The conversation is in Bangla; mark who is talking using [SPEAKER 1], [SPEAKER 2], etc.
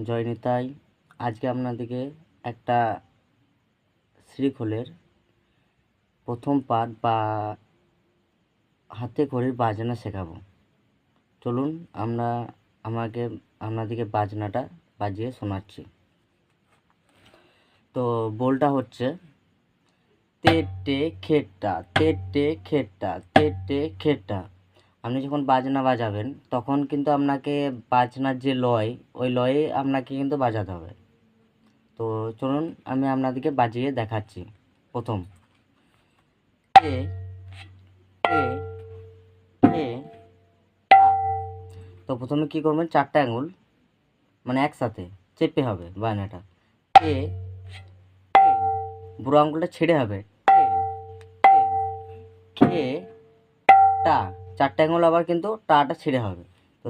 [SPEAKER 1] জয় নিতাই। আজকে আপনাদেরকে একটা শ্রীখোলের প্রথম পাঠ বা হাতে খড়ির বাজনা শেখাবো। চলুন আপনাদেরকে বাজনাটা বাজিয়ে শোনাচ্ছি। তো বোলটা হচ্ছে তেটে খেট্টা তেটে খেট্টা তেটে খেট্টা। আপনি যখন বাজনা বাজাবেন তখন কিন্তু আপনাকে বাজনার যে লয়, ওই লয়ে আপনাকে কিন্তু বাজাতে হবে। তো চলুন আমি আপনাদেরকে বাজিয়ে দেখাচ্ছি। প্রথম এ এ এ টা। তো প্রথমে কি করবেন, চারটে আঙুল মানে একসাথে চেপে হবে বাজনাটা। এ বুড়ো আঙুলটা ছেড়ে হবে। খে টা, চারটে আঙুল আবার কিন্তু টাটা ছেড়ে হবে। তো